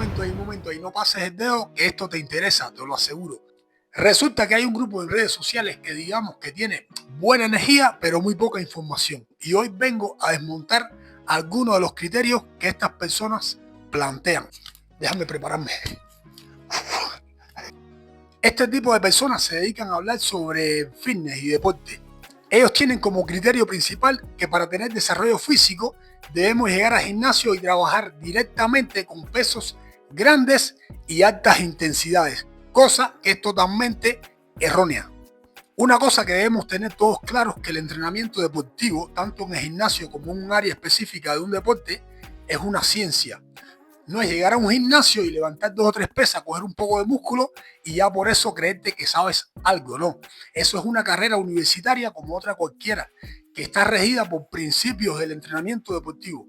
momento ahí, no pases el dedo, que esto te interesa, te lo aseguro. Resulta que hay un grupo en redes sociales que digamos que tiene buena energía, pero muy poca información. Y hoy vengo a desmontar algunos de los criterios que estas personas plantean. Déjame prepararme. Este tipo de personas se dedican a hablar sobre fitness y deporte. Ellos tienen como criterio principal que para tener desarrollo físico debemos llegar al gimnasio y trabajar directamente con pesos grandes y altas intensidades, cosa que es totalmente errónea. Una cosa que debemos tener todos claros es que el entrenamiento deportivo, tanto en el gimnasio como en un área específica de un deporte, es una ciencia. No es llegar a un gimnasio y levantar 2 o 3 pesas, coger un poco de músculo y ya por eso creerte que sabes algo. No, eso es una carrera universitaria como otra cualquiera, que está regida por principios del entrenamiento deportivo.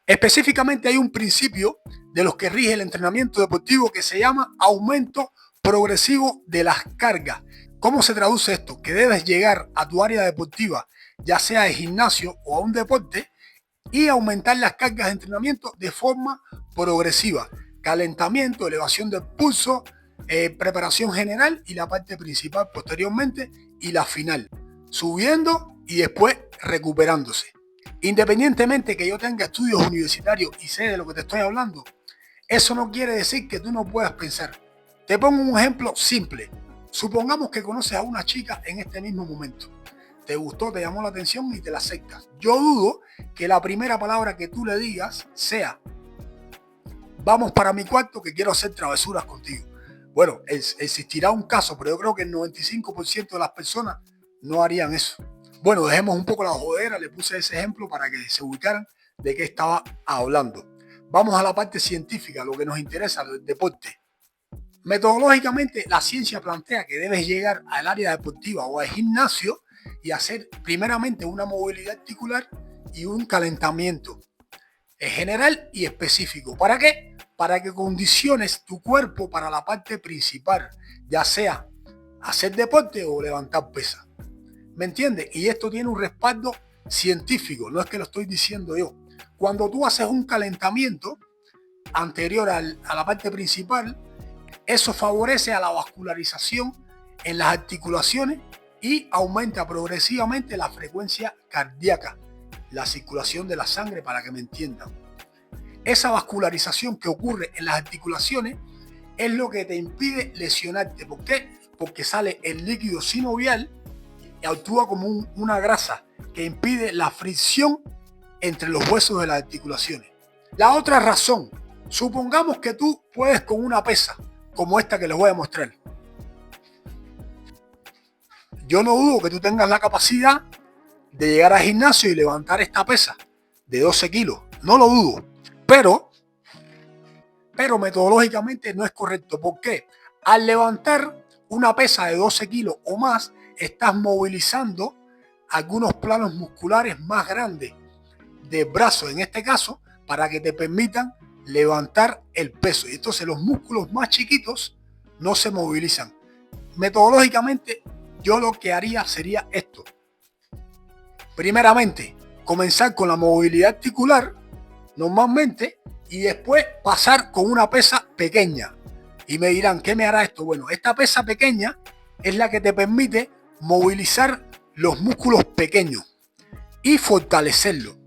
Específicamente hay un principio de los que rige el entrenamiento deportivo que se llama aumento progresivo de las cargas. ¿Cómo se traduce esto? Que debes llegar a tu área deportiva, ya sea de gimnasio o a un deporte, y aumentar las cargas de entrenamiento de forma progresiva. Calentamiento, elevación del pulso, preparación general y la parte principal posteriormente y la final. Subiendo y después recuperándose. Independientemente que yo tenga estudios universitarios y sé de lo que te estoy hablando, eso no quiere decir que tú no puedas pensar. Te pongo un ejemplo simple. Supongamos que conoces a una chica en este mismo momento. Te gustó, te llamó la atención y te la aceptas. Yo dudo que la primera palabra que tú le digas sea: vamos para mi cuarto que quiero hacer travesuras contigo. Bueno, existirá un caso, pero yo creo que el 95% de las personas no harían eso. Bueno, dejemos un poco la jodera, le puse ese ejemplo para que se ubicaran de qué estaba hablando. Vamos a la parte científica, lo que nos interesa, el deporte. Metodológicamente, la ciencia plantea que debes llegar al área deportiva o al gimnasio y hacer primeramente una movilidad articular y un calentamiento general y específico. ¿Para qué? Para que condiciones tu cuerpo para la parte principal, ya sea hacer deporte o levantar pesas. ¿Me entiendes? Y esto tiene un respaldo científico, no es que lo estoy diciendo yo. Cuando tú haces un calentamiento anterior a la parte principal, eso favorece a la vascularización en las articulaciones y aumenta progresivamente la frecuencia cardíaca, la circulación de la sangre, para que me entiendan. Esa vascularización que ocurre en las articulaciones es lo que te impide lesionarte. ¿Por qué? Porque sale el líquido sinovial y actúa como una grasa que impide la fricción entre los huesos de las articulaciones. La otra razón, supongamos que tú puedes con una pesa como esta que les voy a mostrar. Yo no dudo que tú tengas la capacidad de llegar al gimnasio y levantar esta pesa de 12 kilos. No lo dudo. Pero metodológicamente no es correcto. ¿Por qué? Al levantar una pesa de 12 kilos o más, estás movilizando algunos planos musculares más grandes del brazo, en este caso, para que te permitan levantar el peso. Y entonces los músculos más chiquitos no se movilizan. Metodológicamente, yo lo que haría sería esto. Primeramente, comenzar con la movilidad articular, normalmente, y después pasar con una pesa pequeña. Y me dirán, ¿qué me hará esto? Bueno, esta pesa pequeña es la que te permite movilizar los músculos pequeños y fortalecerlos.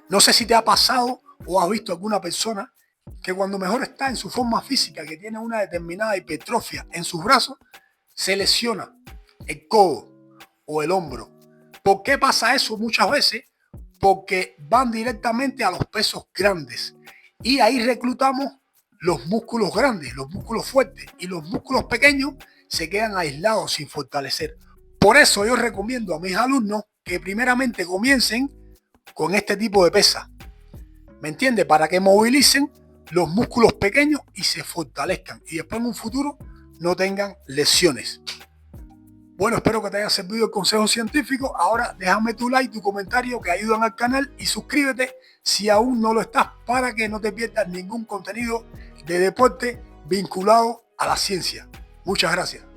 No sé si te ha pasado o has visto alguna persona que cuando mejor está en su forma física, que tiene una determinada hipertrofia en sus brazos, se lesiona el codo o el hombro. ¿Por qué pasa eso muchas veces? Porque van directamente a los pesos grandes y ahí reclutamos los músculos grandes, los músculos fuertes, y los músculos pequeños se quedan aislados sin fortalecer. Por eso yo recomiendo a mis alumnos que primeramente comiencen con este tipo de pesa. ¿Me entiendes? Para que movilicen los músculos pequeños y se fortalezcan y después en un futuro no tengan lesiones. Bueno, espero que te haya servido el consejo científico. Ahora déjame tu like, tu comentario que ayudan al canal y suscríbete si aún no lo estás para que no te pierdas ningún contenido de deporte vinculado a la ciencia. Muchas gracias.